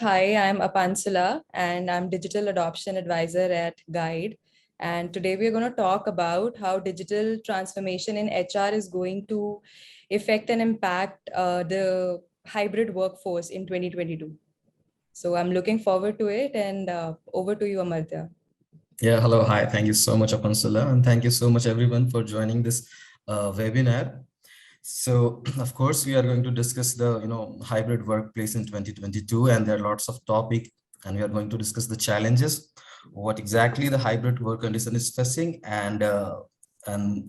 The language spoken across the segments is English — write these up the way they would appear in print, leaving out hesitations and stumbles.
Hi, I'm Apansula and I'm Digital Adoption Advisor at Guide. And today we're going to talk about how digital transformation in HR is going to affect and impact the hybrid workforce in 2022. So I'm looking forward to it, and over to you, Amartya. Yeah, hello, hi. Thank you so much, Apansula, and thank you so much, everyone, for joining this webinar. So, of course, we are going to discuss the hybrid workplace in 2022, and there are lots of topic, and we are going to discuss the challenges, what exactly the hybrid work condition is facing, and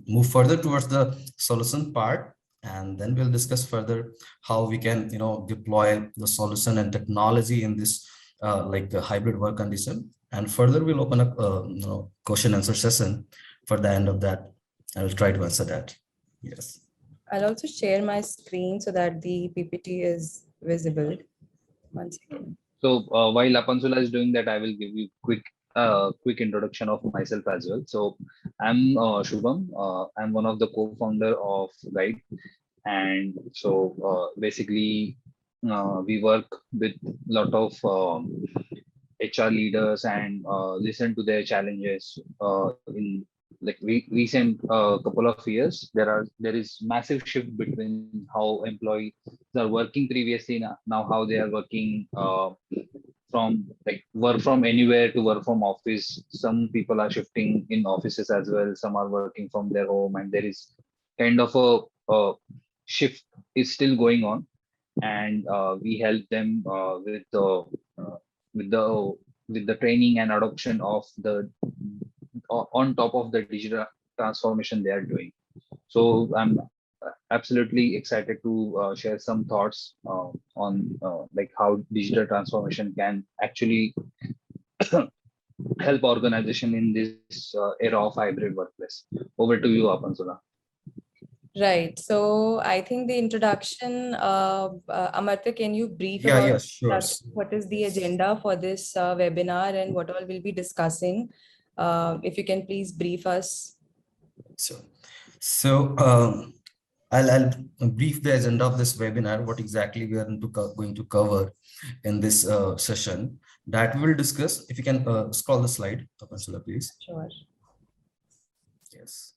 move further towards the solution part, and then we'll discuss further how we can deploy the solution and technology in this like the hybrid work condition. And further, we'll open up question answer session for the end of that. I will try to answer that. Yes. I'll also share my screen so that the PPT is visible. 1 second. So while Apansula is doing that, I will give you quick introduction of myself as well. So I'm Shubham. I'm one of the co-founder of Guide, and so basically we work with a lot of HR leaders and listen to their challenges in like recent couple of years. There is massive shift between how employees are working previously, now how they are working from like work from anywhere to work from office. Some people are shifting in offices as well, some are working from their home, and there is kind of a shift is still going on. And we help them with the with the training and adoption of the on top of the digital transformation they are doing. So I'm absolutely excited to share some thoughts on like how digital transformation can actually help organization in this era of hybrid workplace. Over to you, Apansula. Right. So I think the introduction, Amartya, can you brief Yeah, about sure. what is the agenda for this webinar and what all we'll be discussing? If you can please brief us. So I'll brief the agenda of this webinar, what exactly we are going to cover in this session that we will discuss. If you can scroll the slide, Apansula, please. Sure. Yes.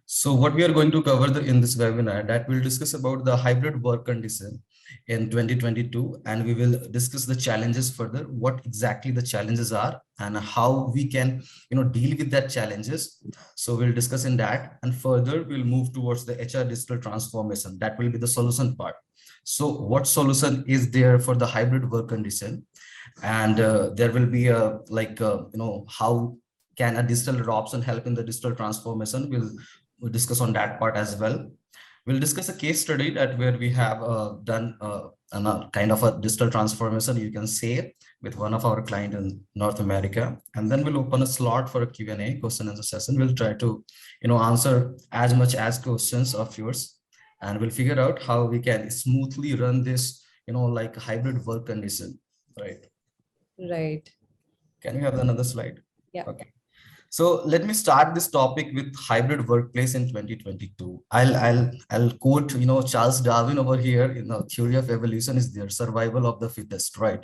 So what we are going to cover in this webinar, that we'll discuss about the hybrid work condition in 2022, and we will discuss the challenges further, what exactly the challenges are and how we can deal with that challenges. So we'll discuss in that, and further we'll move towards the HR digital transformation. That will be the solution part. So what solution is there for the hybrid work condition? And there will be a how can a digital adoption help in the digital transformation? We'll discuss on that part as well. We'll discuss a case study that where we have done a kind of a digital transformation, you can say, with one of our clients in North America. And then we'll open a slot for a Q&A, question and answer session. We'll try to answer as much as questions of yours, and we'll figure out how we can smoothly run this like hybrid work condition, right? Right. Can we have another slide? Yeah. Okay. So let me start this topic with hybrid workplace in 2022. I'll quote Charles Darwin over here in the theory of evolution is there, survival of the fittest, right?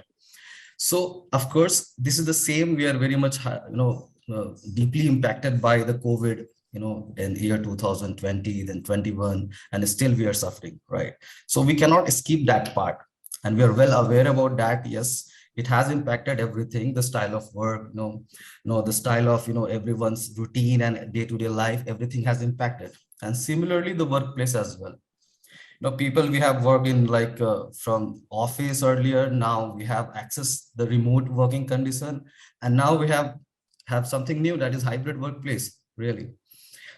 So of course this is the same. We are very much deeply impacted by the COVID in year 2020, then 21, and still we are suffering, right? So we cannot skip that part, and we are well aware about that. Yes, it has impacted everything, the style of work, the style of everyone's routine and day-to-day life, everything has impacted. And similarly the workplace as well. People we have worked in like from office earlier, now we have access the remote working condition, and now we have something new, that is hybrid workplace, really.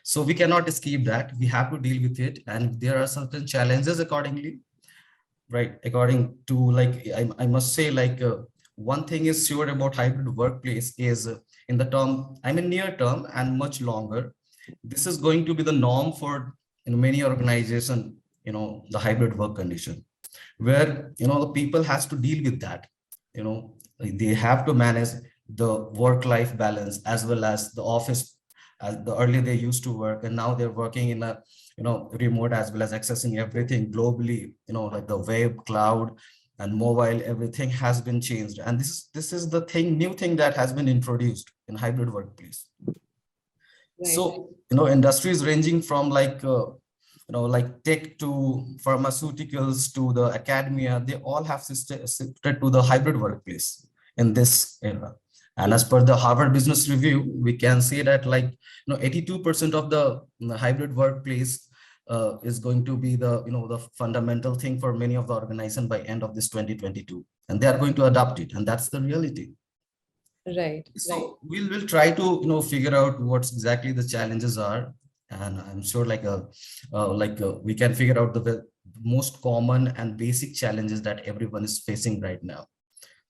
So we cannot escape that, we have to deal with it, and there are certain challenges accordingly, right? According to like I must say, like one thing is sure about hybrid workplace is in the term, near term and much longer, this is going to be the norm for many organizations, the hybrid work condition, where the people has to deal with that. They have to manage the work-life balance as well as the office, as the earlier they used to work, and now they're working in a remote, as well as accessing everything globally, like the web, cloud, and mobile, everything has been changed. And this is the new thing that has been introduced in hybrid workplace. Right. So, industries ranging from like tech to pharmaceuticals to the academia, they all have shifted to the hybrid workplace in this era. And as per the Harvard Business Review, we can say that 82% of the hybrid workplace is going to be the fundamental thing for many of the organizations by end of this 2022, and they are going to adopt it, and that's the reality. Right. So we'll try to figure out what exactly the challenges are, and I'm sure we can figure out the most common and basic challenges that everyone is facing right now.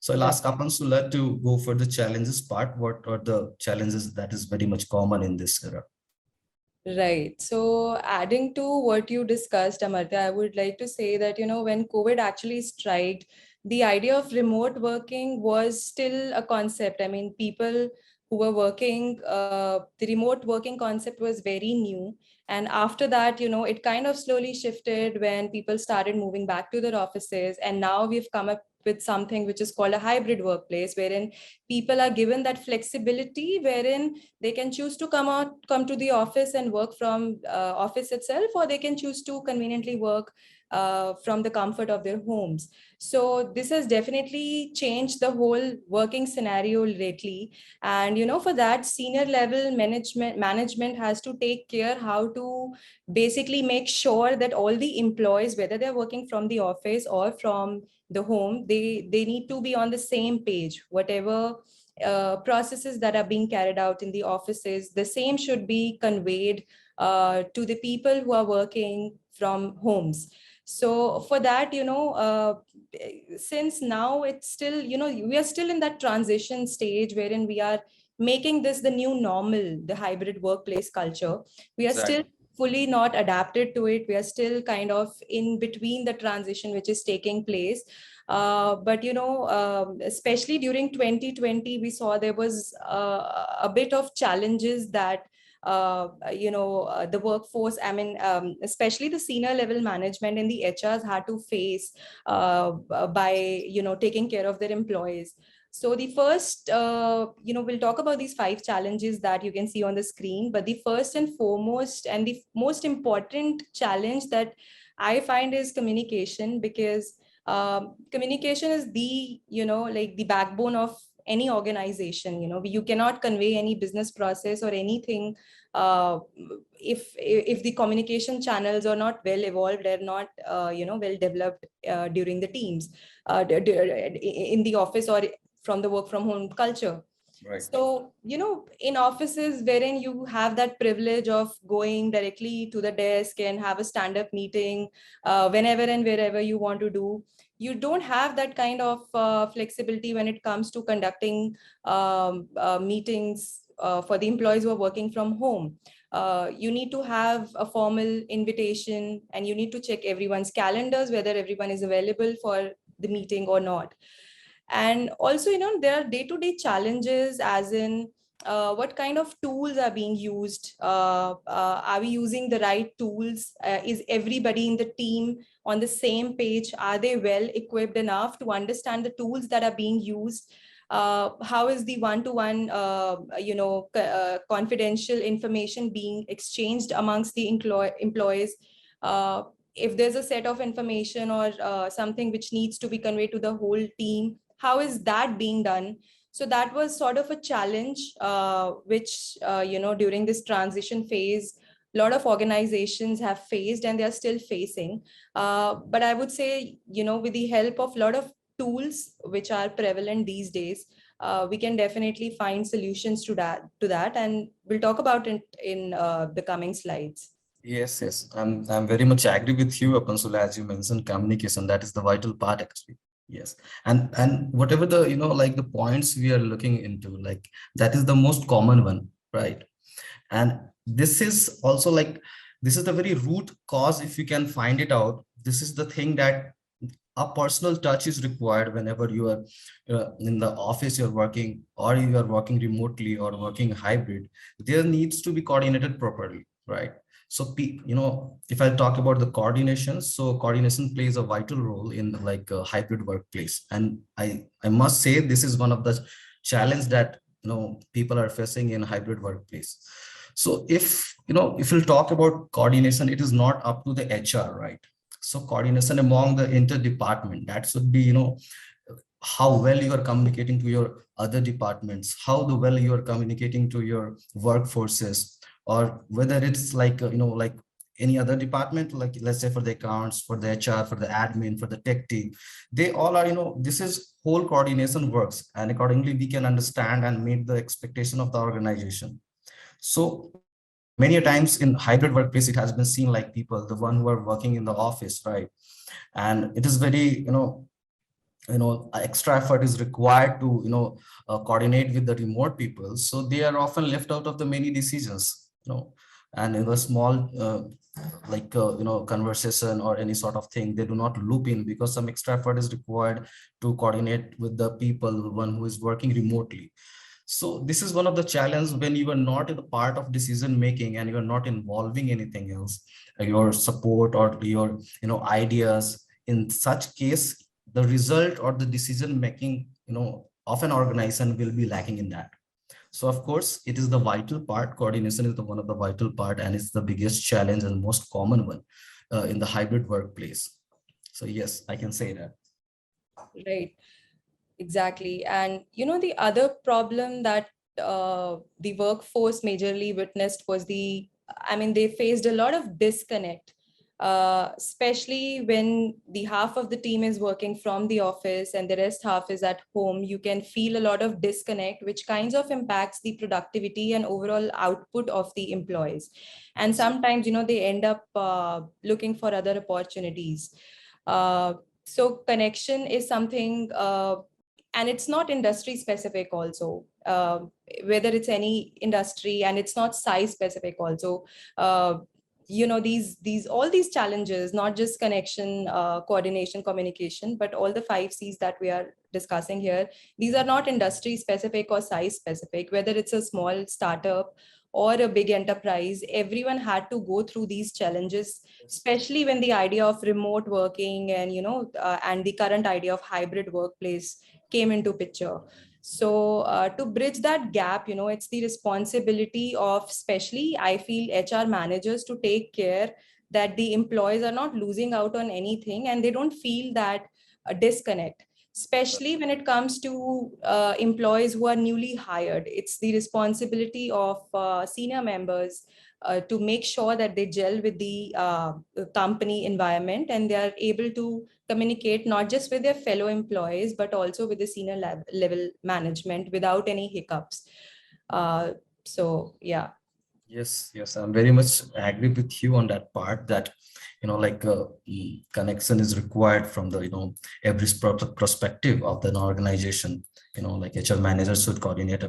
So I'll ask Apansula to go for the challenges part. What are the challenges that is very much common in this era? Right. So adding to what you discussed, Amartya, I would like to say that, when COVID actually struck, the idea of remote working was still a concept. I mean, people who were working, the remote working concept was very new. And after that, it kind of slowly shifted when people started moving back to their offices. And now we've come up with something which is called a hybrid workplace, wherein people are given that flexibility, wherein they can choose to come to the office and work from office itself, or they can choose to conveniently work from the comfort of their homes. So this has definitely changed the whole working scenario lately. And for that, senior level management has to take care how to basically make sure that all the employees, whether they're working from the office or from the home, they need to be on the same page. Whatever processes that are being carried out in the offices, the same should be conveyed to the people who are working from homes. So for that, since now it's still, we are still in that transition stage wherein we are making this the new normal, the hybrid workplace culture. We are still fully not adapted to it. We are still kind of in between the transition which is taking place. But especially during 2020, we saw there was a bit of challenges that the workforce, I mean, especially the senior level management and the HRs had to face by taking care of their employees. So the first, we'll talk about these 5 challenges that you can see on the screen. But the first and foremost and the most important challenge that I find is communication, because communication is the like the backbone of any organization. You cannot convey any business process or anything if the communication channels are not well evolved, or not well developed during the teams in the office or from the work from home culture. Right. So, in offices wherein you have that privilege of going directly to the desk and have a stand-up meeting whenever and wherever you want to do, you don't have that kind of flexibility when it comes to conducting meetings for the employees who are working from home. You need to have a formal invitation, and you need to check everyone's calendars, whether everyone is available for the meeting or not. And also, there are day-to-day challenges, as in what kind of tools are being used. Are we using the right tools? Is everybody in the team on the same page? Are they well equipped enough to understand the tools that are being used? How is the one-to-one, confidential information being exchanged amongst the employees? If there's a set of information or something which needs to be conveyed to the whole team, how is that being done? So that was sort of a challenge, which, during this transition phase, a lot of organizations have faced and they are still facing. But I would say, with the help of a lot of tools which are prevalent these days, we can definitely find solutions to that. And we'll talk about it in the coming slides. Yes. I'm very much agree with you, Apansula, as you mentioned, communication, that is the vital part actually. Yes. And whatever the, like the points we are looking into, like that is the most common one, right? And this is also this is the very root cause. If you can find it out, this is the thing that a personal touch is required whenever you are in the office, you're working, or you are working remotely or working hybrid. There needs to be coordinated properly, right? So, if I talk about the coordination, so coordination plays a vital role in like a hybrid workplace. And I must say this is one of the challenge that, people are facing in hybrid workplace. So if we'll talk about coordination, it is not up to the HR, right? So coordination among the inter-department, that should be, how well you are communicating to your other departments, how the well you are communicating to your workforces, or whether it's like, like any other department, like let's say for the accounts, for the HR, for the admin, for the tech team, they all are, this is whole coordination works. And accordingly, we can understand and meet the expectation of the organization. So many a times in hybrid workplace, it has been seen like people, the one who are working in the office, right? And it is very, extra effort is required to, coordinate with the remote people. So they are often left out of the many decisions, and in a small, conversation or any sort of thing, they do not loop in because some extra effort is required to coordinate with the people, the one who is working remotely. So this is one of the challenges when you are not in the part of decision making and you are not involving anything else, your support or your, ideas. In such case, the result or the decision making, of an organization will be lacking in that. So of course, it is the vital part. Coordination is the one of the vital part, and it's the biggest challenge and most common one in the hybrid workplace. So yes, I can say that. Right. Exactly. And the other problem that the workforce majorly witnessed was they faced a lot of disconnect, especially when the half of the team is working from the office and the rest half is at home. You can feel a lot of disconnect, which kinds of impacts the productivity and overall output of the employees. And sometimes, they end up looking for other opportunities. So connection is something, and it's not industry specific also, whether it's any industry, and it's not size specific also. These all these challenges, not just connection, coordination, communication, but all the 5 C's that we are discussing here, these are not industry specific or size specific. Whether it's a small startup or a big enterprise, everyone had to go through these challenges, especially when the idea of remote working and and the current idea of hybrid workplace came into picture. So to bridge that gap, it's the responsibility of, especially I feel, HR managers to take care that the employees are not losing out on anything and they don't feel that disconnect, especially when it comes to employees who are newly hired. It's the responsibility of senior members to make sure that they gel with the company environment and they are able to communicate not just with their fellow employees, but also with the senior level management without any hiccups. So, yeah. Yes, I'm very much agree with you on that part that, connection is required from the, every perspective of an organization. Like HR managers should coordinate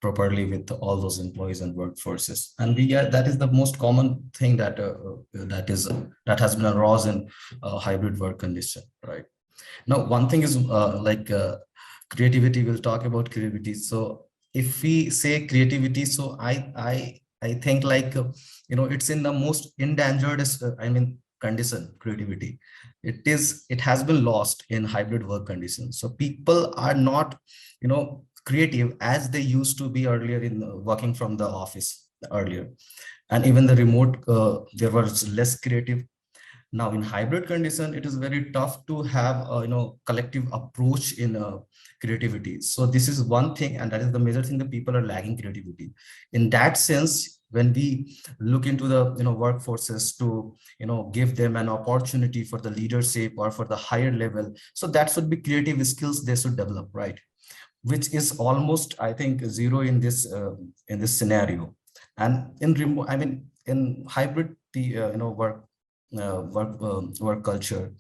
properly with all those employees and workforces. And that is the most common thing that that has been arose in hybrid work condition, right? Now, one thing is creativity. We'll talk about creativity. So if we say creativity, so I think like, it's in the most endangered, condition, creativity. It has been lost in hybrid work conditions. So people are not, creative as they used to be earlier in working from the office earlier. And even the remote, there was less creative. Now in hybrid condition, it is very tough to have a, collective approach in creativity. So this is one thing, and that is the major thing, that people are lacking creativity. In that sense, when we look into the workforces to give them an opportunity for the leadership or for the higher level, so that should be creative skills they should develop, right? Which is almost, I think, zero in this scenario. And in remote, in hybrid work culture,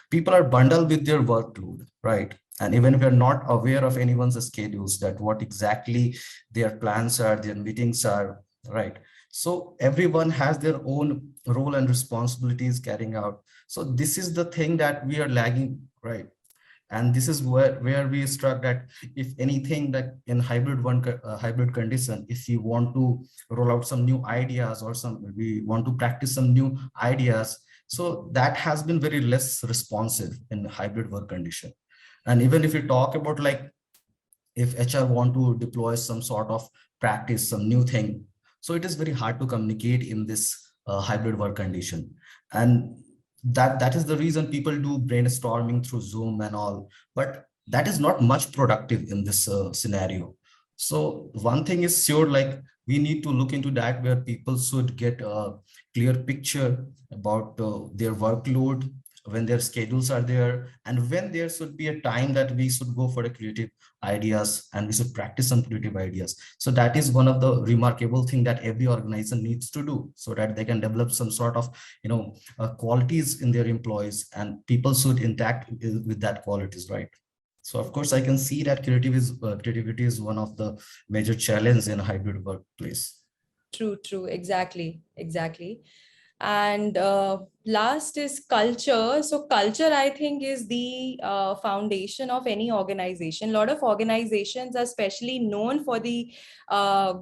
people are bundled with their workload, right? And even if you're not aware of anyone's schedules, that what exactly their plans are, their meetings are, right? So everyone has their own role and responsibilities carrying out. So this is the thing that we are lagging, right? And this is where we struck that if anything, that in hybrid condition, if we want to roll out some new ideas or we want to practice some new ideas, so that has been very less responsive in hybrid work condition. And even if you talk about like if HR want to deploy some sort of practice, some new thing, so it is very hard to communicate in this hybrid work condition. And that is the reason people do brainstorming through Zoom and all, but that is not much productive in this scenario. So one thing is sure, like we need to look into that, where people should get a clear picture about their workload, when their schedules are there, and when there should be a time that we should go for a creative ideas and we should practice some creative ideas. So that is one of the remarkable thing that every organization needs to do, so that they can develop some sort of qualities in their employees, and people should interact with that qualities, right? So of course I can see that creativity is one of the major challenges in a hybrid workplace. True, exactly. And last is culture. So culture, I think, is the foundation of any organization. A lot of organizations are especially known for the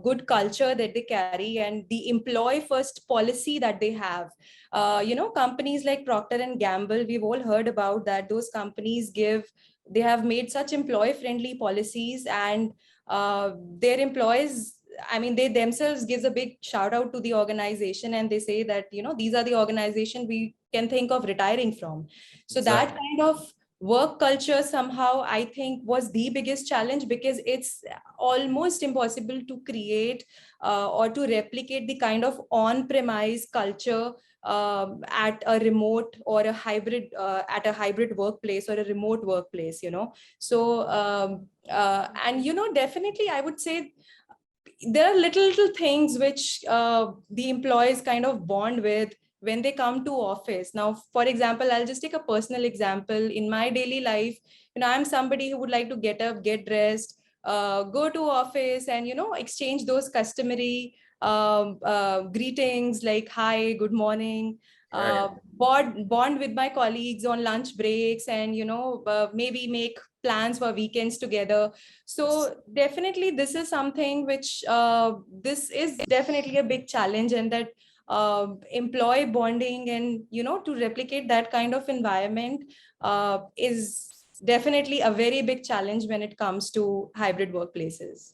good culture that they carry and the employee first policy that they have. Companies like Procter and Gamble, we've all heard about that. Those companies they have made such employee friendly policies, and their employees, I mean, they themselves gives a big shout out to the organization, and they say that, these are the organization we can think of retiring from. So that Exactly. kind of work culture somehow, I think, was the biggest challenge, because it's almost impossible to create or to replicate the kind of on-premise culture at a remote or a hybrid at a hybrid workplace or a remote workplace. So and definitely I would say there are little things which the employees kind of bond with when they come to office. Now, for example, I'll just take a personal example. In my daily life, I'm somebody who would like to get up, get dressed, go to office, and exchange those customary greetings like hi, good morning, Yeah. bond with my colleagues on lunch breaks, and maybe make plans for weekends together. Yes. So definitely this is something which this is definitely a big challenge, and that employee bonding and to replicate that kind of environment is definitely a very big challenge when it comes to hybrid workplaces.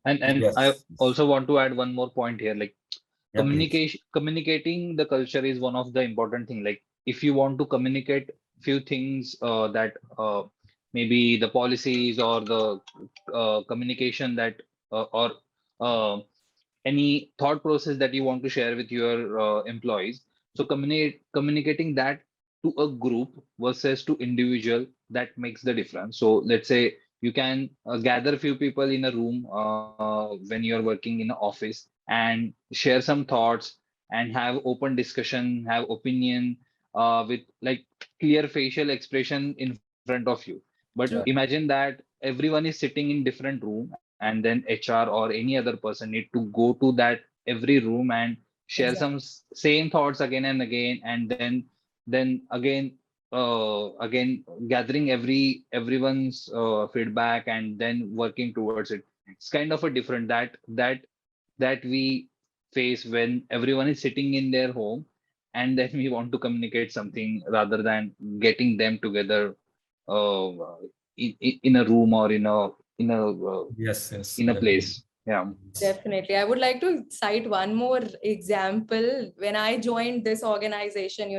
And I Yes. also want to add one more point here, like Yeah, please. communicating the culture is one of the important thing. Like if you want to communicate few things that maybe the policies or the communication that or uh, any thought process that you want to share with your employees, so communicating that to a group versus to individual, that makes the difference. So let's say you can gather a few people in a room when you're working in an office and share some thoughts and have open discussion, have opinion with like clear facial expression in front of you. But Yeah. imagine that everyone is sitting in different room, and then HR or any other person need to go to that every room and share some Exactly. same thoughts again and again, and then again gathering everyone's feedback and then working towards it. It's kind of a different that we face when everyone is sitting in their home, and then we want to communicate something rather than getting them together uh, in a room or Yes, yes, in a definitely. place. Yeah. Definitely. I would like to cite one more example. When I joined this organization,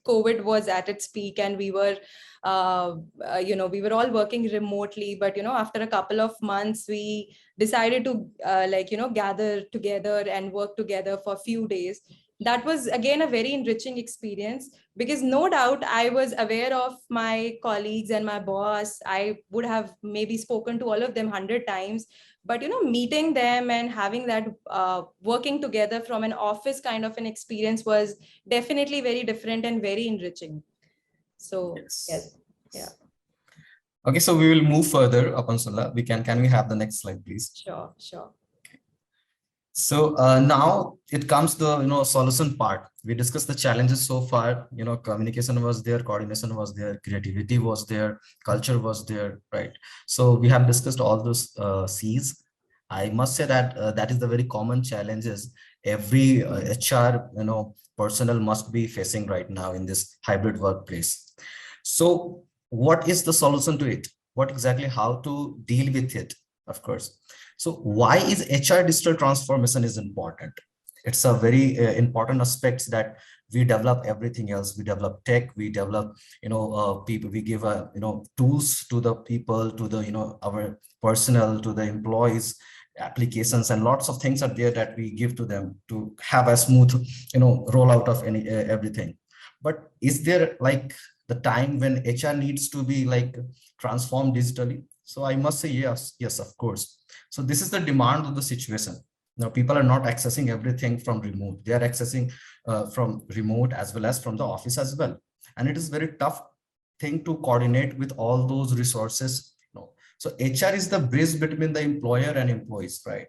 COVID was at its peak, and we were all working remotely. But, after a couple of months, we decided to gather together and work together for a few days. That was again a very enriching experience, because no doubt I was aware of my colleagues and my boss. I would have maybe spoken to all of them 100 times, but meeting them and having that working together from an office kind of an experience was definitely very different and very enriching. So Yes. yes. Yeah. Okay, so we will move further, Apansula. Can we have the next slide, please? Sure. So now it comes the solution part. We discussed the challenges so far. Communication was there, coordination was there, creativity was there, culture was there, right? So we have discussed all those C's. I must say that that is the very common challenges every HR personnel must be facing right now in this hybrid workplace. So what is the solution to it? What exactly how to deal with it? Of course. So why is HR digital transformation is important? It's a very important aspects that we develop everything else. We develop tech, we develop, people, we give, tools to the people, to the, our personnel, to the employees, applications, and lots of things are there that we give to them to have a smooth, rollout of any everything. But is there like the time when HR needs to be like transformed digitally? So I must say yes, yes, of course. So this is the demand of the situation. Now people are not accessing everything from remote. They are accessing from remote as well as from the office as well. And it is very tough thing to coordinate with all those resources. So HR is the bridge between the employer and employees, right?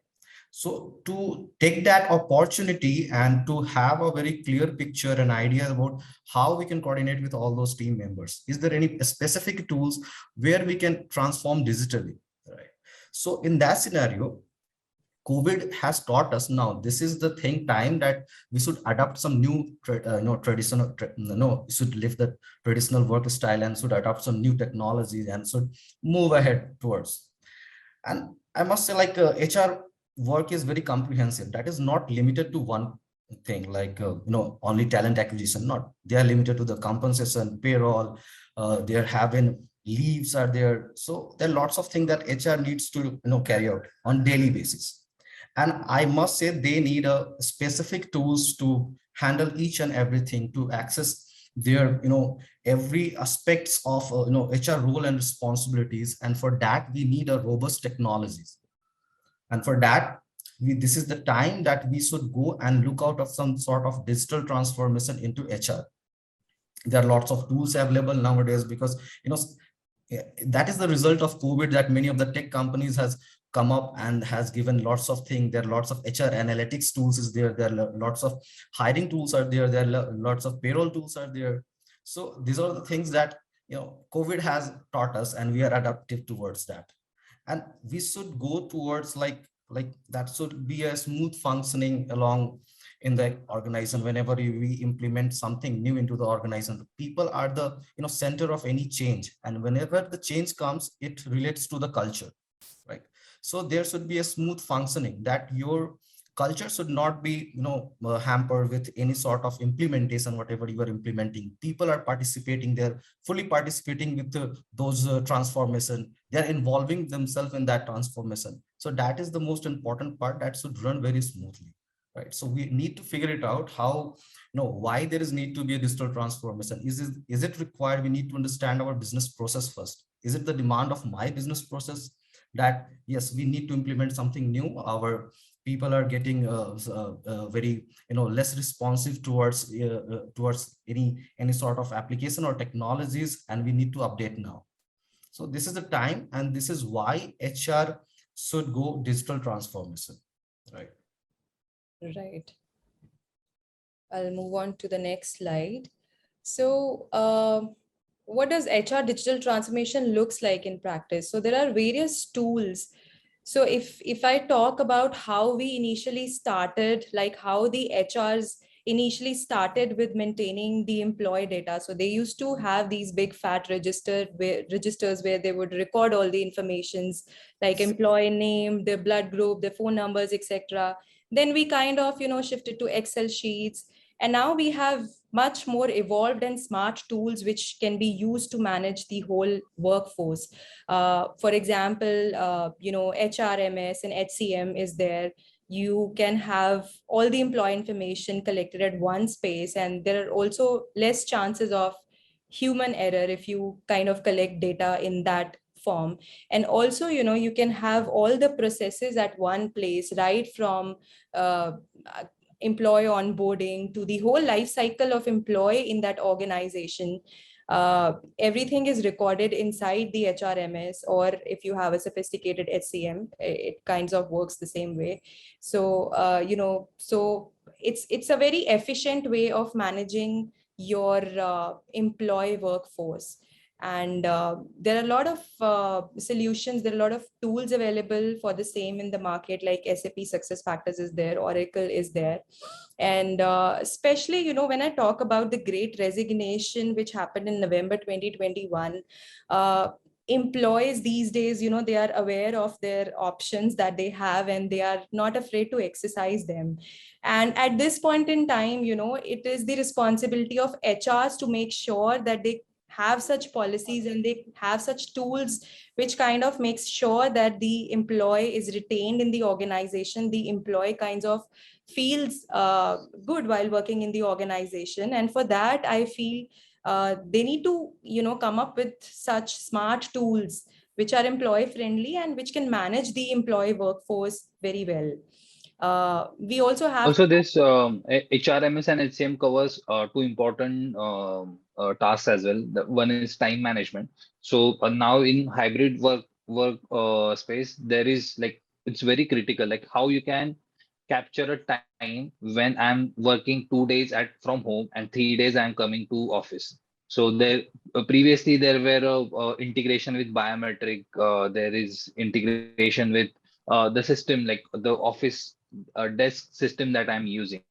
So to take that opportunity and to have a very clear picture and idea about how we can coordinate with all those team members, is there any specific tools where we can transform digitally, right? So in that scenario, COVID has taught us now this is the thing time that we should adopt some new traditional should live the traditional work style and should adopt some new technologies and should move ahead towards. And I must say like HR work is very comprehensive. That is not limited to one thing like only talent acquisition. Not, they are limited to the compensation, payroll, they are having leaves are there. So there are lots of things that HR needs to carry out on daily basis. And I must say they need a specific tools to handle each and everything, to access their every aspects of HR role and responsibilities. And for that we need a robust technologies. And for that this is the time that we should go and look out of some sort of digital transformation into HR. There are lots of tools available nowadays because that is the result of COVID, that many of the tech companies has come up and has given lots of things. There are lots of HR analytics tools is there. There are lots of hiring tools are there. There are lots of payroll tools are there. So these are the things that COVID has taught us, and we are adaptive towards that. And we should go towards like that should be a smooth functioning along in the organization. Whenever we implement something new into the organization, people are the center of any change, and whenever the change comes, it relates to the culture, right? So there should be a smooth functioning, that your culture should not be hampered with any sort of implementation. Whatever you are implementing, people are participating, they're fully participating with those transformation, they're involving themselves in that transformation. So that is the most important part that should run very smoothly, right? So we need to figure it out how why there is need to be a digital transformation. Is it required? We need to understand our business process first. Is it the demand of my business process that yes, we need to implement something new? Our people are getting very less responsive towards any sort of application or technologies, and we need to update now. So this is the time, and this is why HR should go digital transformation, right? Right. I'll move on to the next slide. So what does HR digital transformation looks like in practice? So there are various tools. So if I talk about how we initially started, like how the HRs initially started with maintaining the employee data. So they used to have these big fat registers where they would record all the informations like employee name, their blood group, their phone numbers, etc. Then we kind of shifted to Excel sheets, and now we have much more evolved and smart tools which can be used to manage the whole workforce. For example, HRMS and HCM is there. You can have all the employee information collected at one space, and there are also less chances of human error if you kind of collect data in that form. And also, you can have all the processes at one place, right from uh, employee onboarding to the whole life cycle of employee in that organization. Everything is recorded inside the HRMS, or if you have a sophisticated HCM, it kinds of works the same way. So, so it's a very efficient way of managing your employee workforce. And there are a lot of solutions, there are a lot of tools available for the same in the market, like SAP SuccessFactors is there, Oracle is there. And especially, when I talk about the great resignation, which happened in November 2021, employees these days, they are aware of their options that they have, and they are not afraid to exercise them. And at this point in time, it is the responsibility of HRs to make sure that they have such policies and they have such tools which kind of makes sure that the employee is retained in the organization, the employee kinds of feels good while working in the organization. And for that, I feel they need to come up with such smart tools which are employee friendly and which can manage the employee workforce very well. We also have Also, this HRMS and HCM covers two important tasks as well. One is time management. So now in hybrid work space, there is like it's very critical, like how you can capture a time when I'm working 2 days at from home and 3 days I'm coming to office. So there previously there were integration with biometric. There is integration with the system like the office desk system that I'm using.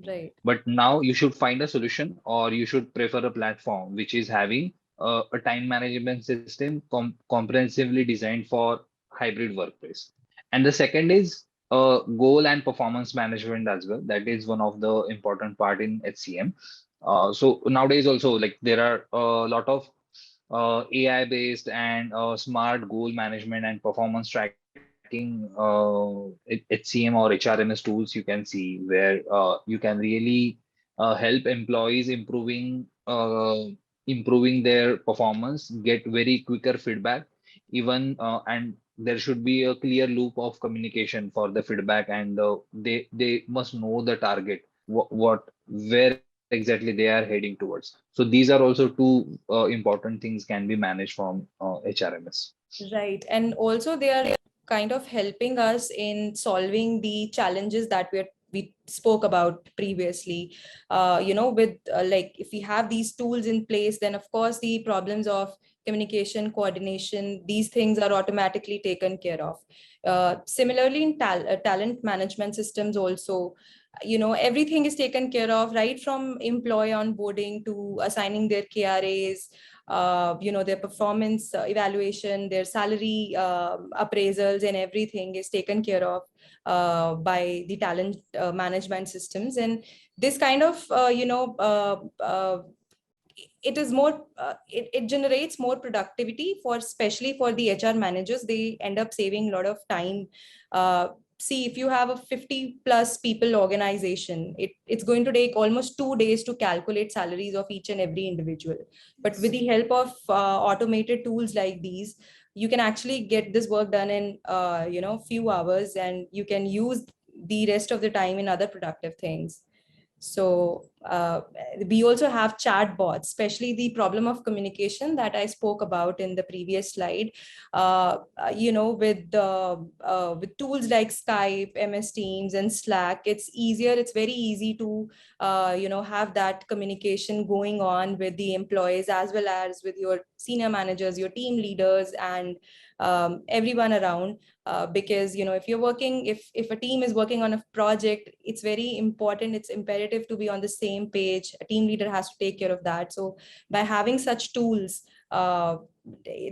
right. But now you should find a solution, or you should prefer a platform which is having a time management system comprehensively designed for hybrid workplace. And the second is goal and performance management as well. That is one of the important part in HCM. So nowadays also like there are a lot of AI based and smart goal management and performance tracking HCM or HRMS tools you can see, where you can really help employees improving their performance, get very quicker feedback, even and there should be a clear loop of communication for the feedback, and they must know the target, what where exactly they are heading towards. So these are also two important things can be managed from HRMS. Right. And also they are kind of helping us in solving the challenges that we spoke about previously. With like if we have these tools in place, then of course the problems of communication, coordination, these things are automatically taken care of. Similarly, in talent management systems also, everything is taken care of, right from employee onboarding to assigning their KRAs, their performance evaluation, their salary appraisals, and everything is taken care of by the talent management systems. And this kind of, it is more, it generates more productivity for, especially for the HR managers. They end up saving a lot of time. See, if you have a 50 plus people organization, it's going to take almost 2 days to calculate salaries of each and every individual. But with the help of automated tools like these, you can actually get this work done in few hours, and you can use the rest of the time in other productive things. So we also have chat bots, especially the problem of communication that I spoke about in the previous slide. With tools like Skype, MS Teams, and Slack, it's easier. It's very easy to have that communication going on with the employees as well as with your senior managers, your team leaders, and everyone around. Because if you're working, if a team is working on a project, it's very important, it's imperative to be on the same page. A team leader has to take care of that. So by having such tools,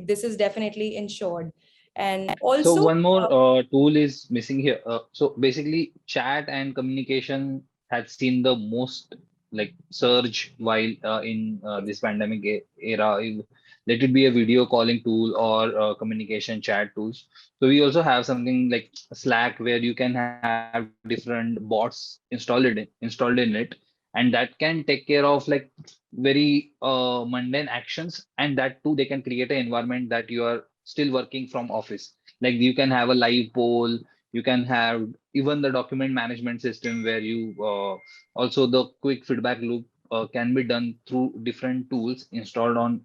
this is definitely ensured. And So also one more tool is missing here. So basically, chat and communication had seen the most like surge while in this pandemic era. Let it be a video calling tool or communication chat tools. So we also have something like Slack, where you can have different bots installed in it, and that can take care of like very mundane actions, and that too they can create an environment that you are still working from office. Like you can have a live poll, you can have even the document management system where you also the quick feedback loop can be done through different tools installed on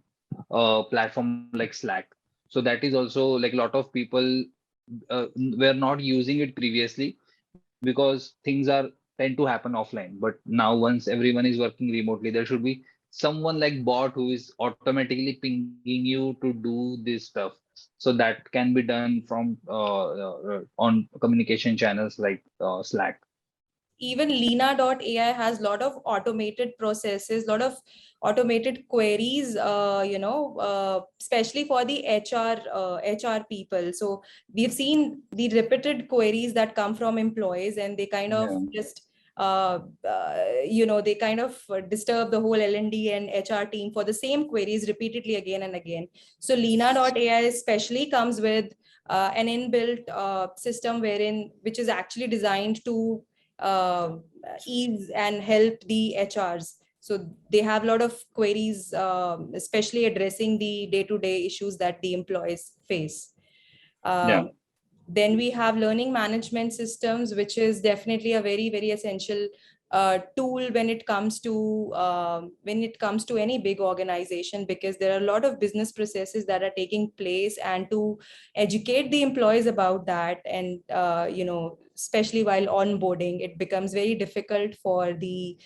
platform like Slack. So that is also like a lot of people were not using it previously because things are tend to happen offline. But now once everyone is working remotely, there should be someone like bot who is automatically pinging you to do this stuff. So that can be done from on communication channels like Slack. Even Lena.ai has a lot of automated processes, a lot of automated queries, especially for the HR people. So we've seen the repeated queries that come from employees, and they kind of Yeah, just they kind of disturb the whole L&D and HR team for the same queries repeatedly again and again. So Lena.ai especially comes with an inbuilt system which is actually designed to uh, ease and help the HRs. So they have a lot of queries, especially addressing the day-to-day issues that the employees face. yeah, Um, then we have learning management systems, which is definitely a very, very essential tool when it comes to any big organization, because there are a lot of business processes that are taking place, and to educate the employees about that, and especially while onboarding, it becomes very difficult for the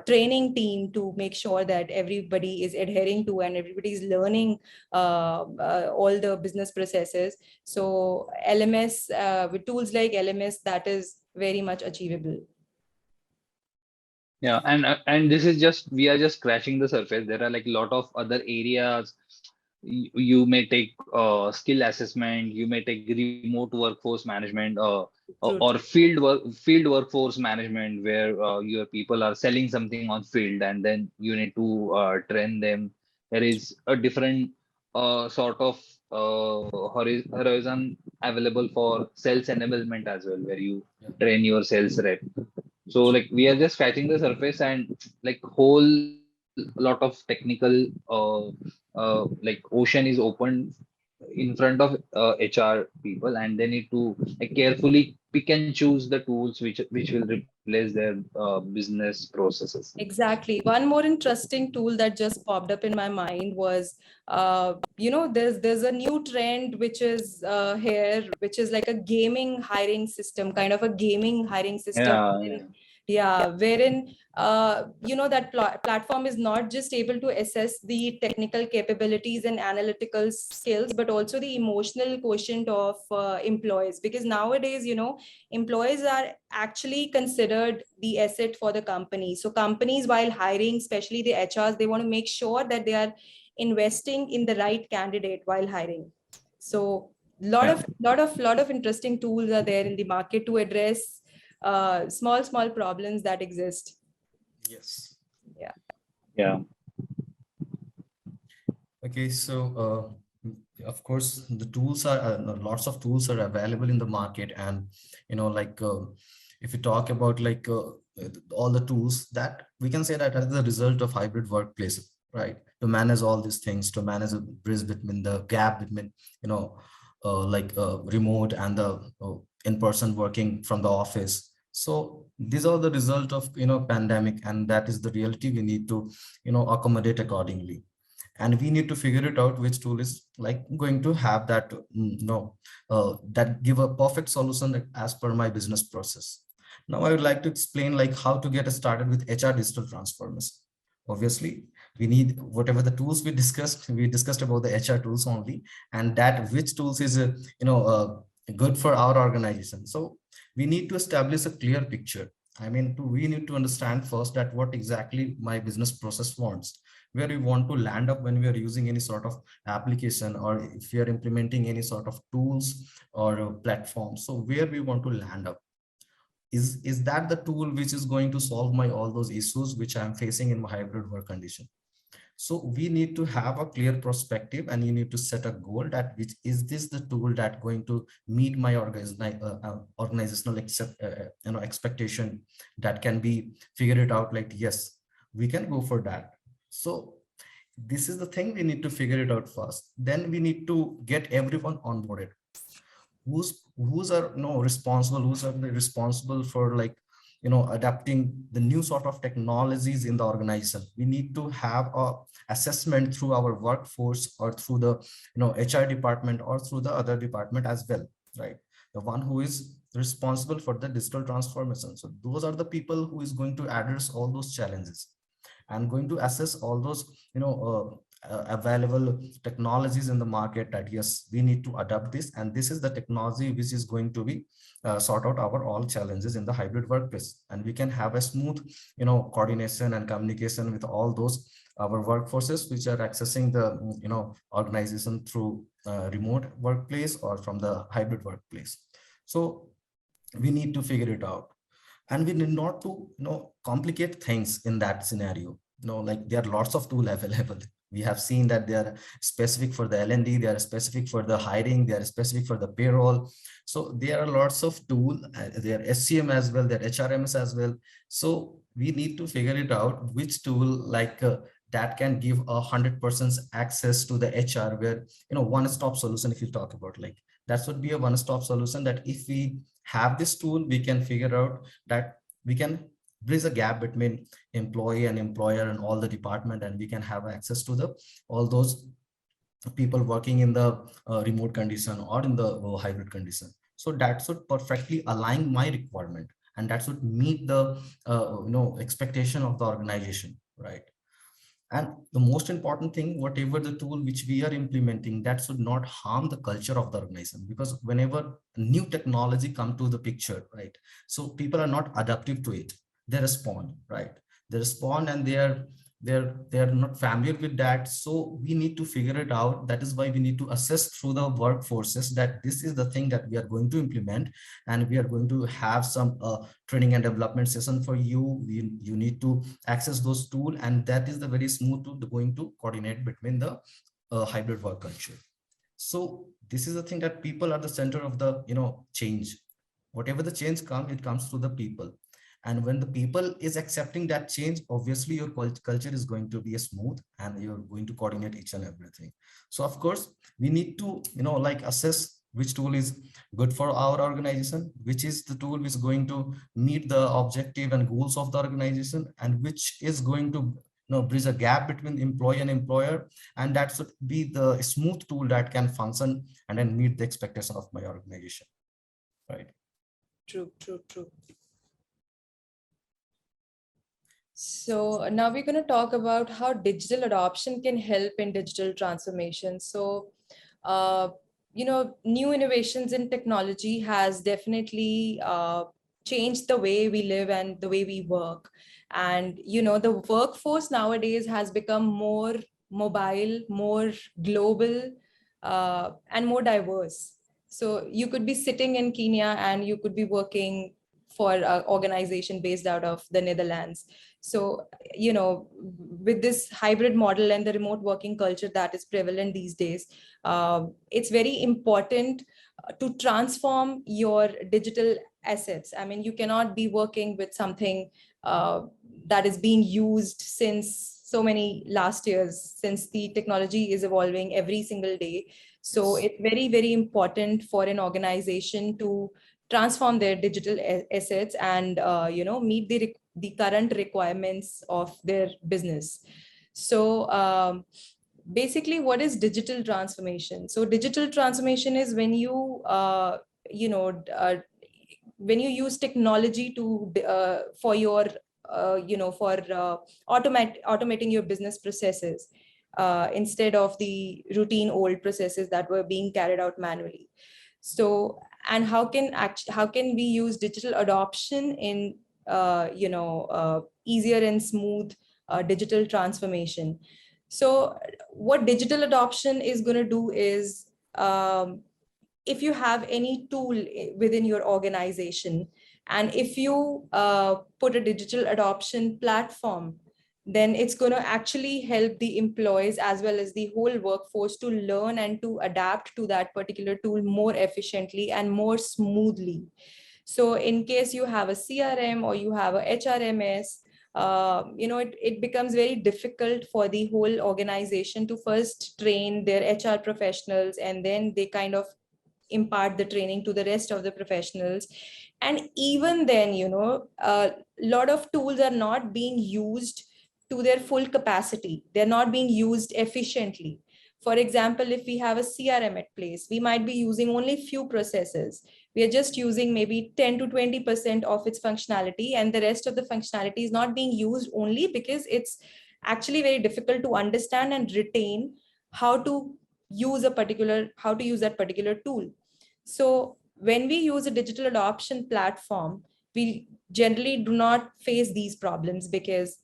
training team to make sure that everybody is adhering to and everybody is learning all the business processes. So LMS, with tools like LMS, that is very much achievable. yeah. And this is just, we are just scratching the surface. There are like a lot of other areas. You may take skill assessment, you may take remote workforce management, True. or field workforce management, where your people are selling something on field and then you need to train them. There is a different sort of horizon available for sales enablement as well, where you Yeah. train your sales rep. So like we are just scratching the surface, and like whole lot of technical like ocean is open in front of HR people, and they need to like carefully pick and choose the tools which will replace their business processes. Exactly. One more interesting tool that just popped up in my mind was, there's a new trend which is here, which is like a gaming hiring system, kind of a gaming hiring system. Yeah, yeah, Yeah, wherein that platform is not just able to assess the technical capabilities and analytical skills, but also the emotional quotient of employees. Because nowadays, employees are actually considered the asset for the company. So companies, while hiring, especially the HRs, they want to make sure that they are investing in the right candidate while hiring. So yeah, lot of interesting tools are there in the market to address small problems that exist. Yes. Yeah. yeah, Okay, so of course the tools are lots of tools are available in the market, and like if you talk about like all the tools, that we can say that as the result of hybrid workplace, right? To manage all these things, to manage a bridge between the gap between remote and the in-person working from the office. So these are the result of pandemic, and that is the reality we need to accommodate accordingly, and we need to figure it out which tool is like going to have that that give a perfect solution as per my business process. Now I would like to explain like how to get started with HR digital transformation. Obviously we need whatever the tools we discussed about the HR tools only, and that which tools is good for our organization. So we need to establish a clear picture. We need to understand first that what exactly my business process wants, where we want to land up when we are using any sort of application, or if we are implementing any sort of tools or platform. So where we want to land up, is that the tool which is going to solve my all those issues which I am facing in my hybrid work condition. So we need to have a clear perspective, and you need to set a goal that which is this the tool that going to meet my organizational expectation, that can be figured it out like yes, we can go for that. So this is the thing, we need to figure it out first. Then we need to get everyone onboarded. Who's are no responsible, who's are responsible for like adapting the new sort of technologies in the organization. We need to have a assessment through our workforce or through the HR department or through the other department as well, right? The one who is responsible for the digital transformation. So those are the people who is going to address all those challenges and going to assess all those available technologies in the market, that yes, we need to adapt this, and this is the technology which is going to be sort out our all challenges in the hybrid workplace. And we can have a smooth coordination and communication with all those our workforces which are accessing the organization through remote workplace or from the hybrid workplace. So we need to figure it out, and we need not to complicate things in that scenario. Like there are lots of tools available. We have seen that they are specific for the L&D, they are specific for the hiring, they are specific for the payroll. So there are lots of tools. They are SCM as well, they are HRMS as well. So we need to figure it out which tool that can give 100% access to the HR, where one-stop solution. If you talk about that would be a one-stop solution, that if we have this tool, we can figure out that we can bridge a gap between employee and employer and all the department, and we can have access to the all those people working in the remote condition or in the hybrid condition. So that should perfectly align my requirement, and that should meet the expectation of the organization, right? And the most important thing, whatever the tool which we are implementing, that should not harm the culture of the organization, because whenever new technology come to the picture, right, so people are not adaptive to it. They respond, right? They respond, and they're not familiar with that. So we need to figure it out. That is why we need to assess through the workforces that this is the thing that we are going to implement, and we are going to have some training and development session for you. You need to access those tools, and that is the very smooth tool going to coordinate between the hybrid work culture. So this is the thing, that people are the center of the change. Whatever the change comes, it comes through the people. And when the people is accepting that change, obviously your culture is going to be smooth, and you're going to coordinate each and everything. So of course, we need to, assess which tool is good for our organization, which is the tool which is going to meet the objective and goals of the organization, and which is going to bridge a gap between employee and employer. And that should be the smooth tool that can function and then meet the expectation of my organization, right? True. So now we're going to talk about how digital adoption can help in digital transformation. So, new innovations in technology has definitely changed the way we live and the way we work. And, the workforce nowadays has become more mobile, more global, and more diverse. So you could be sitting in Kenya and you could be working for an organization based out of the Netherlands. So, with this hybrid model and the remote working culture that is prevalent these days, it's very important to transform your digital assets. I mean, you cannot be working with something that is being used since so many last years, since the technology is evolving every single day. So it's very, very important for an organization to transform their digital assets and meet the current requirements of their business. So basically, what is digital transformation? So digital transformation is when you when you use technology to for your automating your business processes instead of the routine old processes that were being carried out manually. So, and how can we use digital adoption in easier and smooth digital transformation? So what digital adoption is going to do is, if you have any tool within your organization, and if you put a digital adoption platform, then it's going to actually help the employees as well as the whole workforce to learn and to adapt to that particular tool more efficiently and more smoothly. So in case you have a CRM or you have a HRMS, it becomes very difficult for the whole organization to first train their HR professionals, and then they kind of impart the training to the rest of the professionals. And even then, a lot of tools are not being used to their full capacity. They're not being used efficiently. For example, if we have a CRM at place, we might be using only few processes. We are just using maybe 10 to 20% of its functionality, and the rest of the functionality is not being used only because it's actually very difficult to understand and retain how to use that particular tool. So when we use a digital adoption platform, we generally do not face these problems, because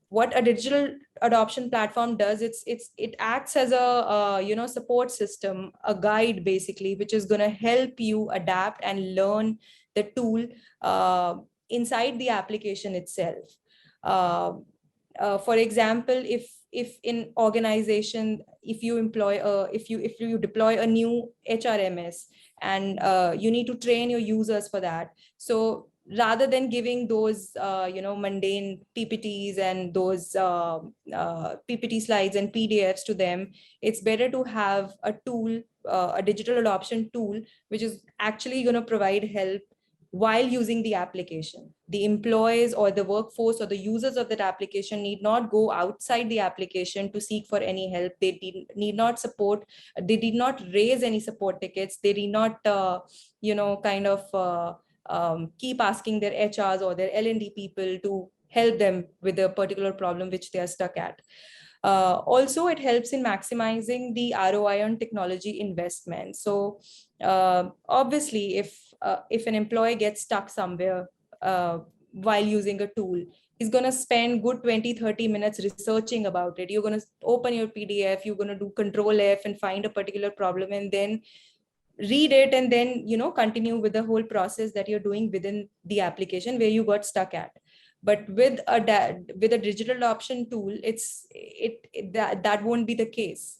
what a digital adoption platform does, it acts as a support system, a guide basically, which is going to help you adapt and learn the tool inside the application itself. uh, for example, if in organization, if you deploy a new HRMS, and you need to train your users for that. So rather than giving those mundane PPTs and those PPT slides and PDFs to them, it's better to have a tool, a digital adoption tool, which is actually going to provide help while using the application. The employees or the workforce or the users of that application need not go outside the application to seek for any help. They need not support, they did not raise any support tickets. They did not keep asking their HRs or their L&D people to help them with a particular problem which they are stuck at. Also, it helps in maximizing the ROI on technology investment. So obviously, if an employee gets stuck somewhere while using a tool, he's going to spend good 20-30 minutes researching about it. You're going to open your PDF, you're going to do Control F and find a particular problem, and then read it, and then continue with the whole process that you're doing within the application where you got stuck at. But with a digital adoption tool, that won't be the case.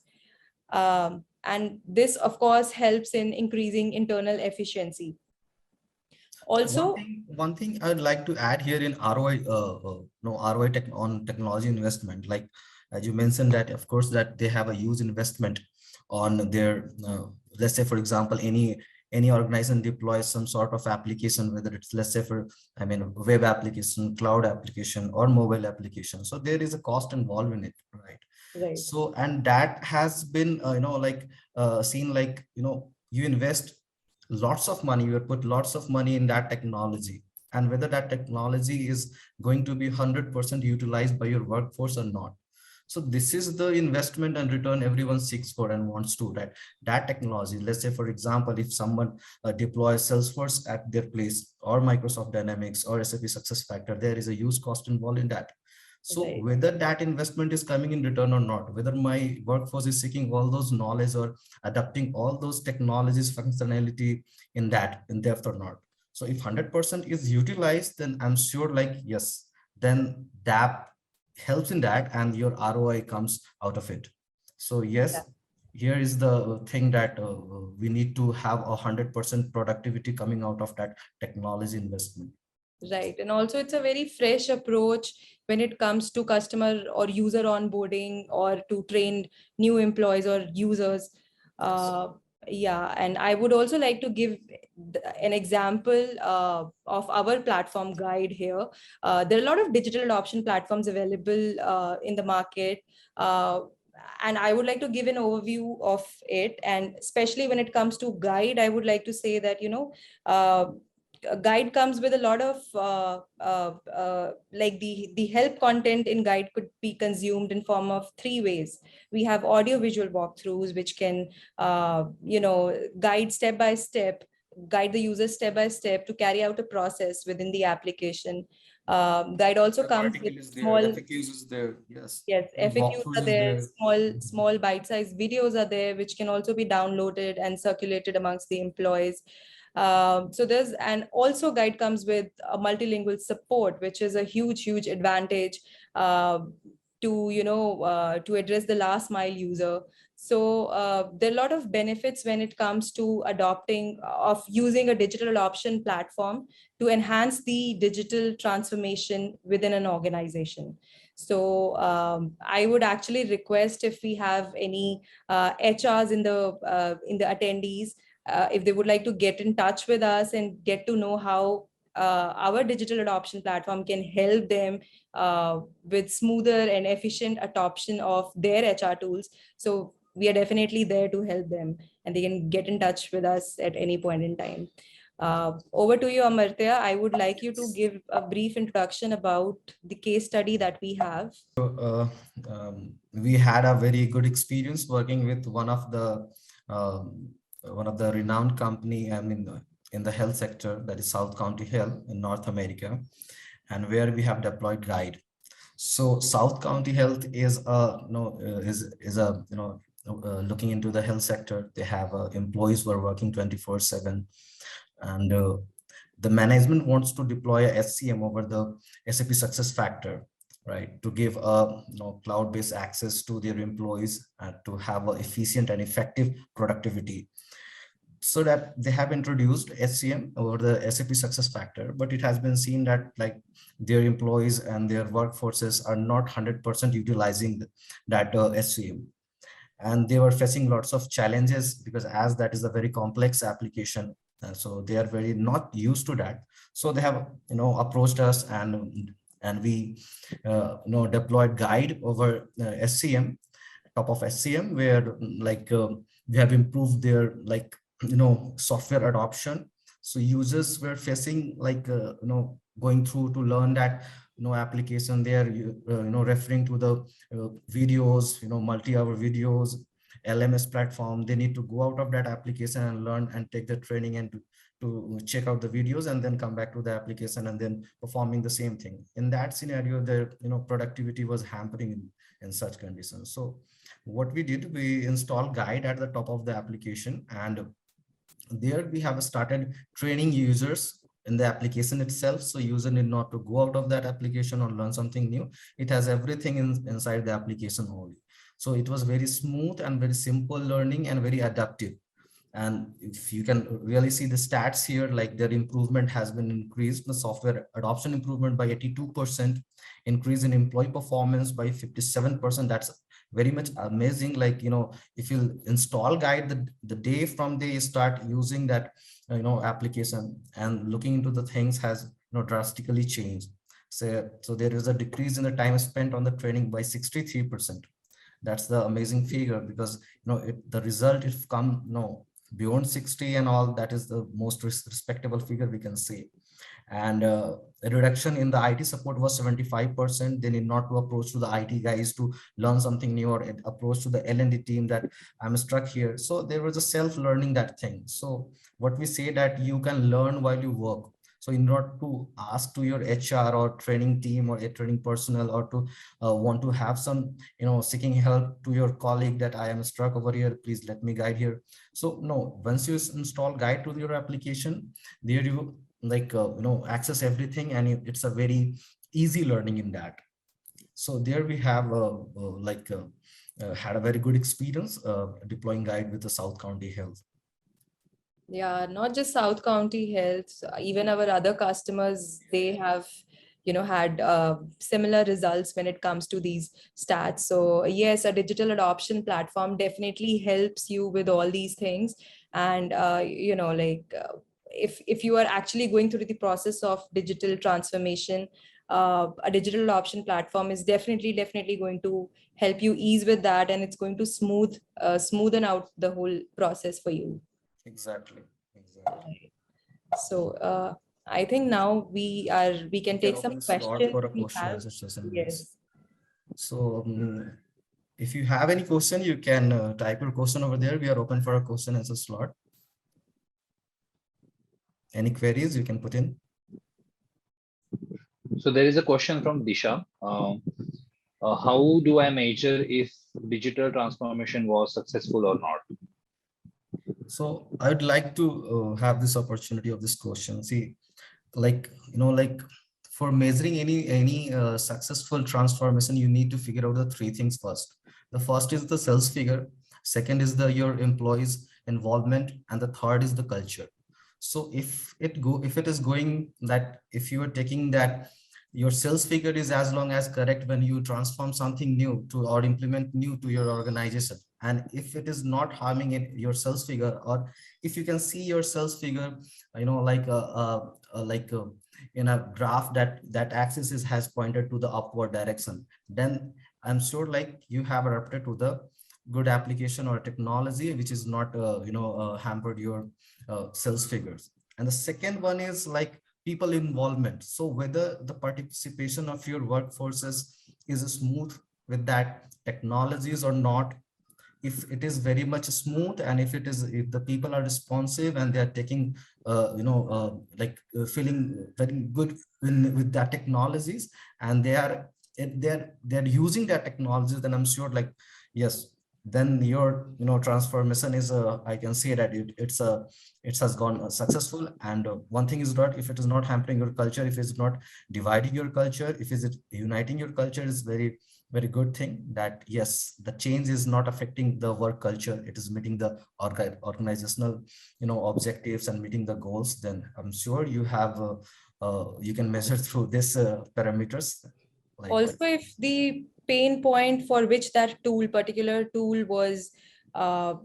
And this of course helps in increasing internal efficiency. Also, one thing I'd like to add here in ROI, ROI on technology investment, like as you mentioned that of course that they have a huge investment on their, let's say for example, any organization deploys some sort of application, whether it's, let's say web application, cloud application, or mobile application. So there is a cost involved in it, right? right. So, and that has been, seen, like, you invest lots of money, you put lots of money in that technology, and whether that technology is going to be 100% utilized by your workforce or not. So this is the investment and return everyone seeks for and wants to, right? That technology, let's say for example, if someone deploys Salesforce at their place, or Microsoft Dynamics, or SAP SuccessFactors, there is a huge cost involved in that. So right. whether that investment is coming in return or not, whether my workforce is seeking all those knowledge or adapting all those technologies functionality in depth or not. So if 100% is utilized, then I'm sure, like, yes, then that helps in that and your ROI comes out of it. So yes, here is the thing that we need to have 100% productivity coming out of that technology investment. Right. And also it's a very fresh approach when it comes to customer or user onboarding, or to train new employees or users. Yeah. And I would also like to give an example of our platform Guide here. There are a lot of digital adoption platforms available in the market. And I would like to give an overview of it. And especially when it comes to Guide, I would like to say that, Guide comes with a lot of like the help content in Guide could be consumed in form of three ways. We have audio visual walkthroughs, which can guide step by step, guide the user step by step to carry out a process within the application. Guide also comes with small FAQs is there. Yes, FAQs are there, there. small bite-sized videos are there, which can also be downloaded and circulated amongst the employees. So there's, and also Guide comes with a multilingual support, which is a huge advantage to address the last mile user. So there are a lot of benefits when it comes to using a digital adoption platform to enhance the digital transformation within an organization. So I would actually request, if we have any HRs in the attendees, if they would like to get in touch with us and get to know how our digital adoption platform can help them with smoother and efficient adoption of their HR tools. So we are definitely there to help them, and they can get in touch with us at any point in time. Over to you, Amartya. I would like you to give a brief introduction about the case study that we have. We had a very good experience working with one of the renowned company, I mean, in the health sector, that is South County Health in North America, and where we have deployed Guide. So South County Health is looking into the health sector. They have employees who are working 24/7, and the management wants to deploy a SCM over the SAP SuccessFactor, right, to give a cloud-based access to their employees and to have an efficient and effective productivity. So that they have introduced SCM over the SAP SuccessFactor, but it has been seen that like their employees and their workforces are not 100% utilizing that SCM. And they were facing lots of challenges because as that is a very complex application, so they are very not used to that. So they have approached us, and we deployed Guide over SCM, top of SCM, where we have improved their software adoption. So users were facing going through to learn that application. They are referring to the videos, multi-hour videos, LMS platform. They need to go out of that application and learn and take the training and to check out the videos and then come back to the application and then performing the same thing. In that scenario, their productivity was hampering in such conditions. So what we did, we installed Guide at the top of the application, and there we have started training users in the application itself. So user need not to go out of that application or learn something new. It has everything inside the application only. So it was very smooth and very simple learning and very adaptive. And if you can really see the stats here, like their improvement has been increased, the software adoption improvement by 82%, increase in employee performance by 57%. That's very much amazing. Like, if you install Guide, the day from they start using that, application and looking into the things has, drastically changed. So there is a decrease in the time spent on the training by 63%. That's the amazing figure, because, the result, if come, beyond 60 and all, that is the most respectable figure we can see. And a reduction in the IT support was 75%. They need not to approach to the IT guys to learn something new, or approach to the L&D team that I'm stuck here. So there was a self-learning that thing. So what we say that you can learn while you work. So in order to ask to your HR or training team or a training personnel, or to want to have some, seeking help to your colleague that I am stuck over here, please let me guide here. So no, once you install Guide to your application, there you access everything, and it's a very easy learning in that. So there we have had a very good experience deploying Guide with the South County Health. Yeah, not just South County Health, even our other customers, they have had similar results when it comes to these stats. So yes, a digital adoption platform definitely helps you with all these things. And if you are actually going through the process of digital transformation, a digital adoption platform is definitely going to help you ease with that, and it's going to smoothen out the whole process for you. Exactly. So I think now we can take some questions. For a question. Yes. So if you have any question, you can type your question over there. We are open for a question answer slot. Any queries you can put in? So there is a question from Disha. How do I measure if digital transformation was successful or not? So I'd like to have this opportunity of this question. See, for measuring any successful transformation, you need to figure out the three things first. The first is the sales figure. Second is your employees' involvement, and the third is the culture. So if it is going that, if you are taking that your sales figure is as long as correct when you transform something new to or implement new to your organization, and if it is not harming it, your sales figure, or if you can see your sales figure, in a graph that axis has pointed to the upward direction, then I'm sure like you have adapted to the good application or technology which is not hampered your sales figures. And the second one is like people involvement. So whether the participation of your workforces is smooth with that technologies or not. If it is very much smooth, and if the people are responsive and they are taking feeling very good with that technologies, and they're using that technologies, then I'm sure like yes, then your transformation is I can say that it has gone successful. And one thing is that if it is not hampering your culture, if it's not dividing your culture, if it's uniting your culture, is very good thing. That yes, the change is not affecting the work culture, it is meeting the organizational objectives and meeting the goals. Then I'm sure you have you can measure through this parameters. Like Also, if the pain point for which that particular tool was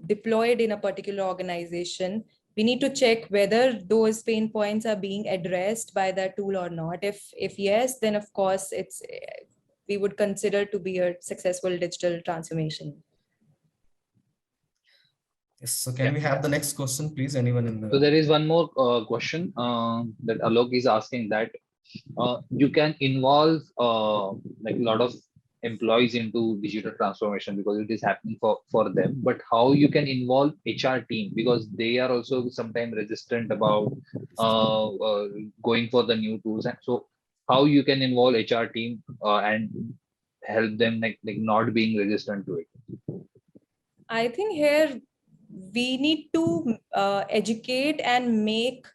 deployed in a particular organization, we need to check whether those pain points are being addressed by that tool or not. If yes, then of course we would consider to be a successful digital transformation. yes, so can we have the next question, please? Anyone in the... So there is one more question that Alok is asking, that you can involve like a lot of employees into digital transformation because it is happening for them, but how you can involve HR team, because they are also sometimes resistant about going for the new tools. And so how you can involve HR team and help them like not being resistant to it? I think here we need to educate and make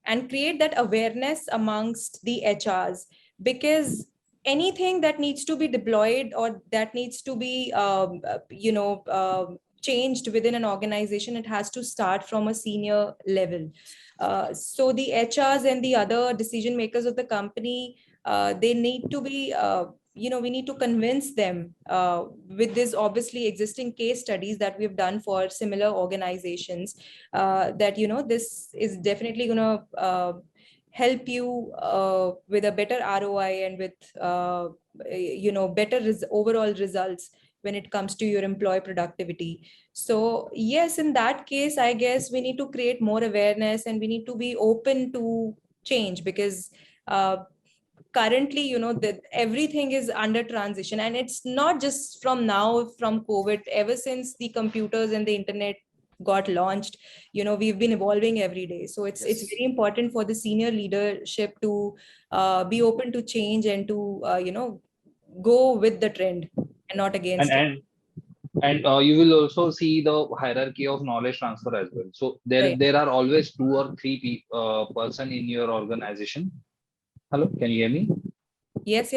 and create that awareness amongst the HRs, because anything that needs to be deployed or that needs to be changed within an organization, it has to start from a senior level. So the HRs and the other decision makers of the company, they need to be we need to convince them with this obviously existing case studies that we've done for similar organizations, that this is definitely going to help you with a better ROI and with better overall results when it comes to your employee productivity. So yes, in that case, I guess we need to create more awareness and we need to be open to change, because currently that everything is under transition, and it's not just from now, from COVID. Ever since the computers and the internet got launched, we've been evolving every day. So it's very important for the senior leadership to be open to change and to go with the trend and not and against it. and and you will also see the hierarchy of knowledge transfer as well. So Right. there are always two or three person in your organization. Hello, can you hear me? Yes.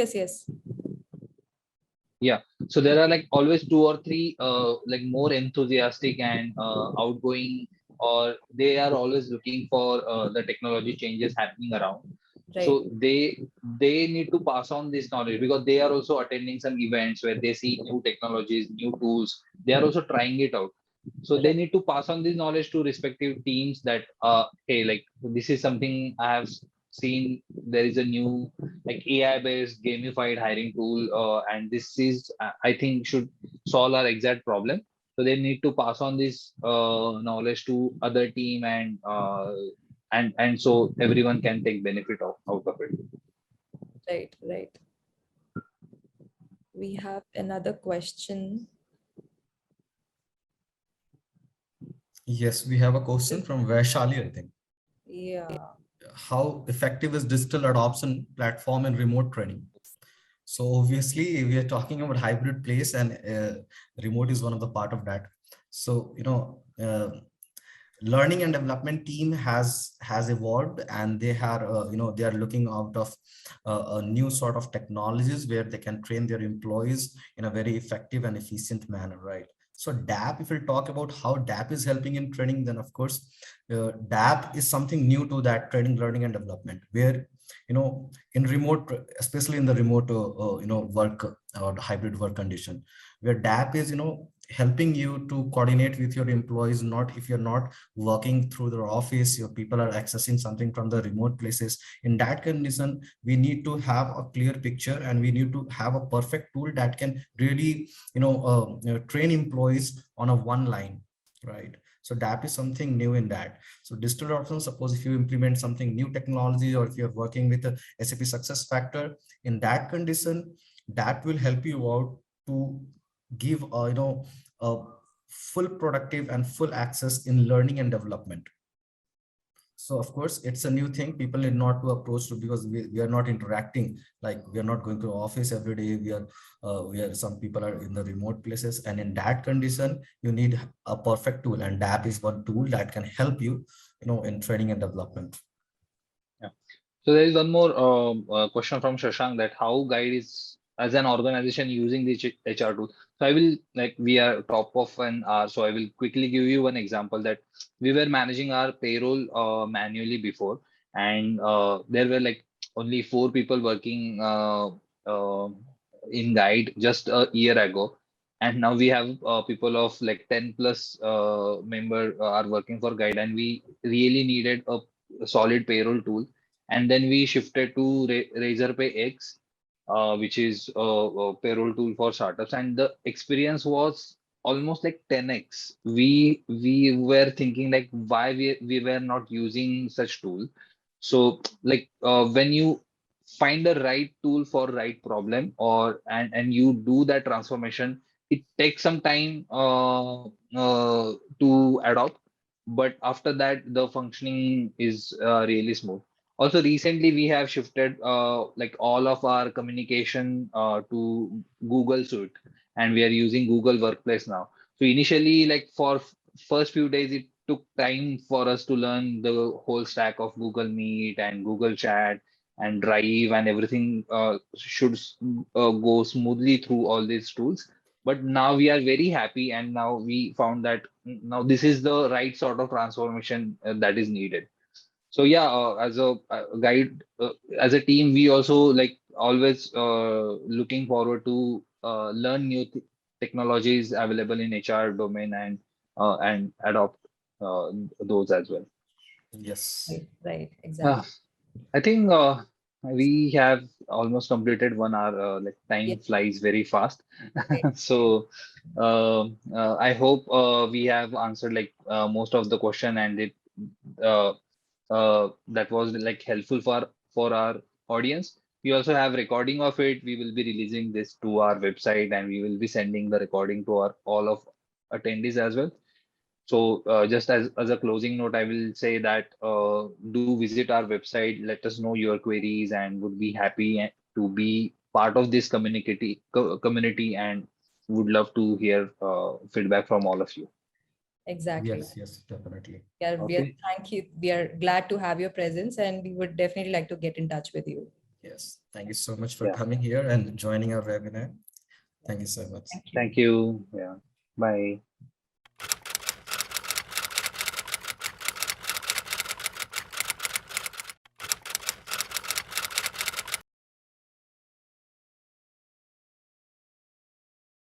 Yeah, so there are like always two or three like more enthusiastic and outgoing, or they are always looking for the technology changes happening around. Right. So they need to pass on this knowledge, because they are also attending some events where they see new technologies, new tools, they are also trying it out. So they Right. need to pass on this knowledge to respective teams, that hey, like this is something I have seen, there is a new like AI based gamified hiring tool, and this is I think should solve our exact problem. So they need to pass on this knowledge to other team, and so everyone can take benefit out of it. Right. We have another question. Yes, we have a question from Vaishali, I think. Yeah. How effective is digital adoption platform in remote training? So obviously we are talking about hybrid place, and remote is one of the part of that. So learning and development team has evolved, and they are they are looking out of a new sort of technologies where they can train their employees in a very effective and efficient manner, right? So DAP, if we'll talk about how DAP is helping in training, then of course DAP is something new to that training, learning and development, where in remote, especially in the remote work or hybrid work condition, where DAP is helping you to coordinate with your employees. Not if you're not working through their office, your people are accessing something from the remote places. In that condition, we need to have a clear picture, and we need to have a perfect tool that can really, train employees on a one line, right? So that is something new in that. So digital adoption, suppose if you implement something new technology, or if you're working with a SAP SuccessFactor, in that condition, that will help you out to give a full productive and full access in learning and development. So of course it's a new thing, people need not to approach to, because we are not interacting, like we are not going to office every day, we are some people are in the remote places, and in that condition you need a perfect tool, and DAP is one tool that can help you, in training and development. Yeah. So there is one more question from Shashank, that how Guide is as an organization using the HR tool. So I will, like, we are top of an hour, so I will quickly give you one example that we were managing our payroll manually before, and there were like only 4 people working in Guide just a year ago, and now we have people of like 10 plus member are working for Guide, and we really needed a solid payroll tool. And then we shifted to Razorpay X, which is a payroll tool for startups, and the experience was almost like 10x. We were thinking like why we were not using such tool. So like when you find the right tool for right problem, or and you do that transformation, it takes some time to adopt, but after that the functioning is really smooth. Also recently we have shifted like all of our communication to Google Suite, and we are using Google Workplace now. So initially, like for first few days, it took time for us to learn the whole stack of Google Meet and Google Chat and Drive, and everything should go smoothly through all these tools. But now we are very happy, and now we found that now this is the right sort of transformation that is needed. So yeah, as a guide, as a team, we also like always looking forward to learn new technologies available in HR domain, and adopt those as well. Yes. Right, Uh, exactly. I think we have almost completed 1 hour. Like Yeah, time flies very fast. right. So I hope we have answered like most of the question, and it uh, that was like helpful for our audience. We also have recording of it. We will be releasing this to our website, and we will be sending the recording to our all of attendees as well. So just as a closing note, I will say that do visit our website, let us know your queries, and would be happy to be part of this community, and would love to hear feedback from all of you. Exactly. Yes, yes, definitely. Okay. Thank you. We are glad to have your presence, and we would definitely like to get in touch with you. Yes, thank you so much for Yeah. coming here and joining our webinar. Thank you so much. Thank you. Thank you. Yeah. Bye.